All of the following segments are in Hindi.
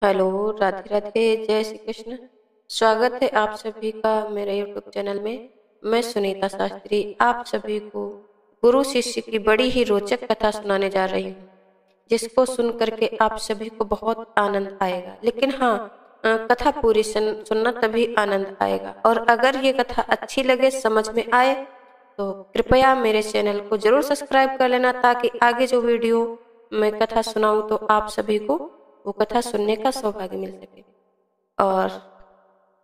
हेलो, राधे राधे, जय श्री कृष्ण। स्वागत है आप सभी का मेरे यूट्यूब चैनल में। मैं सुनीता शास्त्री आप सभी को गुरु शिष्य की बड़ी ही रोचक कथा सुनाने जा रही हूँ, जिसको सुन करके आप सभी को बहुत आनंद आएगा। लेकिन हाँ, कथा पूरी सुनना तभी आनंद आएगा। और अगर ये कथा अच्छी लगे, समझ में आए, तो कृपया मेरे चैनल को जरूर सब्सक्राइब कर लेना, ताकि आगे जो वीडियो मैं कथा सुनाऊं तो आप सभी को वो कथा सुनने का सौभाग्य मिल सके। और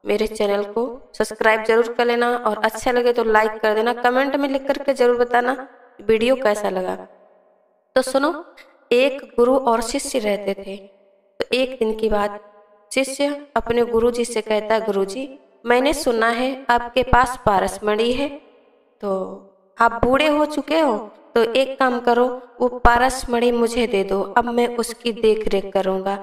मेरे चैनल को सब्सक्राइब जरूर कर लेना, और अच्छा लगे तो लाइक कर देना। कमेंट में लिख करके जरूर बताना वीडियो कैसा लगा। तो सुनो, एक गुरु और शिष्य रहते थे। तो एक दिन की बात, शिष्य अपने गुरु जी से कहता, गुरु जी, मैंने सुना है आपके पास पारसमणि है, तो आप बूढ़े हो चुके हो, तो एक काम करो, वो पारसमणि मुझे दे दो, अब मैं उसकी देख रेख करूंगा।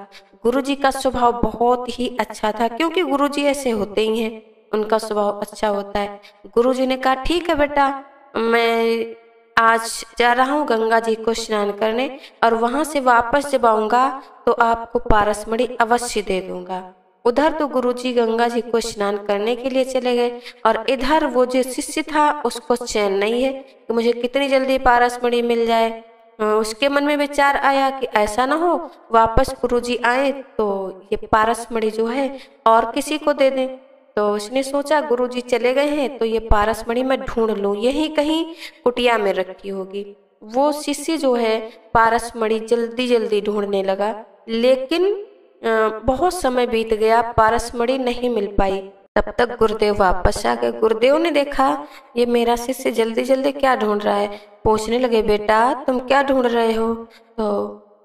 गुरुजी का स्वभाव बहुत ही अच्छा था, क्योंकि गुरुजी ऐसे होते ही हैं, उनका स्वभाव अच्छा होता है। गुरुजी ने कहा, ठीक है बेटा, मैं आज जा रहा हूँ गंगा जी को स्नान करने, और वहां से वापस जब आऊंगा तो आपको पारसमणि अवश्य दे दूंगा। उधर तो गुरुजी गंगा जी को स्नान करने के लिए चले गए, और इधर वो जो शिष्य था उसको चैन नहीं है कि मुझे कितनी जल्दी पारसमणि मिल जाए। उसके मन में विचार आया कि ऐसा ना हो वापस गुरुजी आए तो ये पारसमणि जो है और किसी को दे दें। तो उसने सोचा, गुरुजी चले गए हैं तो ये पारसमणि मैं ढूंढ लूं, यही कहीं कुटिया में रखी होगी। वो शिष्य जो है पारसमणि जल्दी जल्दी ढूंढने लगा, लेकिन बहुत समय बीत गया, पारसमणि नहीं मिल पाई। तब तक गुरुदेव वापस आ गए। गुरुदेव ने देखा ये मेरा शिष्य जल्दी जल्दी क्या ढूंढ रहा है, पूछने लगे, बेटा तुम क्या ढूंढ रहे हो? तो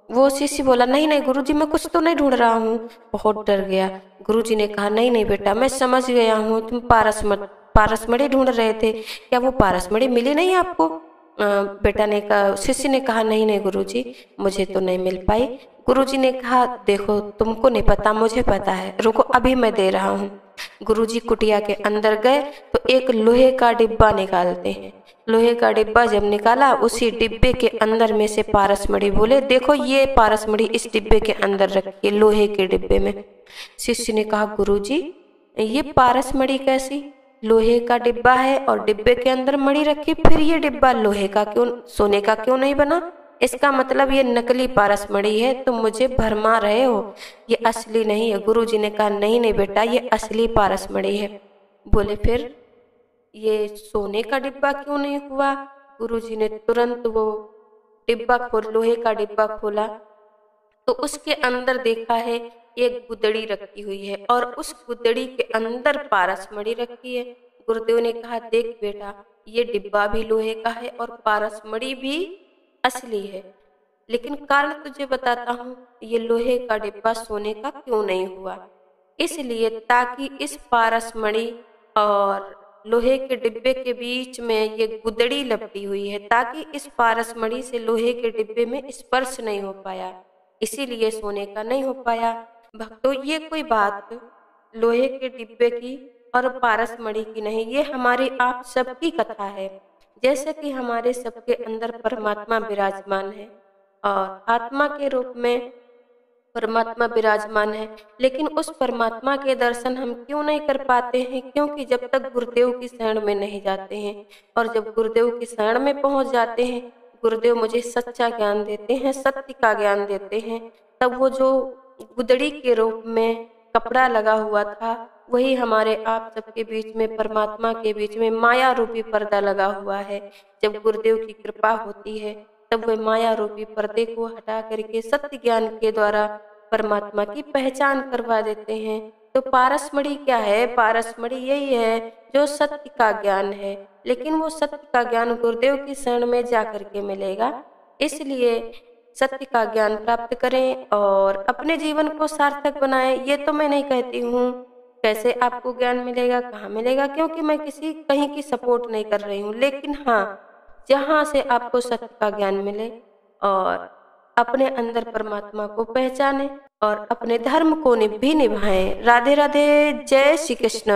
वो शिष्य बोला, नहीं नहीं गुरुजी, मैं कुछ तो नहीं ढूंढ रहा हूँ। बहुत डर गया। गुरुजी ने कहा, नहीं नहीं बेटा, मैं समझ गया हूँ, तुम पारसमणि ढूंढ रहे थे, क्या वो पारसमणि मिली नहीं आपको? बेटा ने कहा, शिष्य ने कहा, नहीं नहीं गुरुजी, मुझे तो नहीं मिल पाई। गुरुजी ने कहा, देखो तुमको नहीं पता, मुझे पता है, रुको अभी मैं दे रहा हूँ। गुरुजी कुटिया के अंदर गए तो एक लोहे का डिब्बा निकालते हैं। लोहे का डिब्बा जब निकाला, उसी डिब्बे के अंदर में से पारसमणि बोले, देखो ये पारसमणि इस डिब्बे के अंदर रखिए, लोहे के डिब्बे में। शिष्य ने कहा, गुरुजी ये पारसमणि कैसी? लोहे का डिब्बा है और डिब्बे के अंदर मणि रखी, फिर ये डिब्बा लोहे का क्यों, सोने का क्यों नहीं बना? इसका मतलब ये नकली पारसमणि है, तुम मुझे भरमा रहे हो, ये असली नहीं है। गुरुजी ने कहा, नहीं नहीं बेटा, ये असली पारसमणि है। बोले, फिर ये सोने का डिब्बा क्यों नहीं हुआ? गुरुजी ने तुरंत वो डिब्बा खोल, लोहे का डिब्बा खोला, तो उसके अंदर देखा है एक गुदड़ी रखी हुई है, और उस गुदड़ी के अंदर पारसमणि रखी है। गुरुदेव ने कहा, देख बेटा, ये डिब्बा भी लोहे का है और पारसमणि भी असली है, लेकिन कारण तुझे बताता हूँ, ये लोहे का डिब्बा सोने का क्यों नहीं हुआ? इसलिए ताकि इस पारसमणि और लोहे के डिब्बे के बीच में ये गुदड़ी लपटी हुई है, ताकि इस पारसमणि से लोहे के डिब्बे में स्पर्श नहीं हो पाया, इसीलिए सोने का नहीं हो पाया। भक्तों, ये कोई बात लोहे के डिब्बे की और पारसमणि की नहीं, ये हमारी आप सबकी कथा है। जैसे कि हमारे सबके अंदर परमात्मा विराजमान है, और आत्मा के रूप में परमात्मा विराजमान है, लेकिन उस परमात्मा के दर्शन हम क्यों नहीं कर पाते हैं? क्योंकि जब तक गुरुदेव की शरण में नहीं जाते हैं, और जब गुरुदेव की शरण में पहुंच जाते हैं, गुरुदेव मुझे सच्चा ज्ञान देते हैं, सत्य का ज्ञान देते हैं, तब वो जो गुदड़ी के रूप में कपड़ा लगा हुआ था, वही हमारे आप सबके बीच में, परमात्मा के बीच में माया रूपी पर्दा लगा हुआ है। जब गुरुदेव की कृपा होती है, तब वे माया रूपी पर्दे को हटा करके सत्य ज्ञान के द्वारा परमात्मा की पहचान करवा देते हैं। तो पारसमणि क्या है? पारसमणि यही है जो सत्य का ज्ञान है, लेकिन वो सत्य का ज्ञान गुरुदेव की शरण में जा करके मिलेगा। इसलिए सत्य का ज्ञान प्राप्त करें और अपने जीवन को सार्थक बनाएं। ये तो मैं नहीं कहती हूँ कैसे आपको ज्ञान मिलेगा, कहाँ मिलेगा, क्योंकि मैं किसी कहीं की सपोर्ट नहीं कर रही हूँ, लेकिन हाँ, जहाँ से आपको सत्य का ज्ञान मिले और अपने अंदर परमात्मा को पहचाने और अपने धर्म को भी निभाएं। राधे राधे, जय श्री कृष्ण।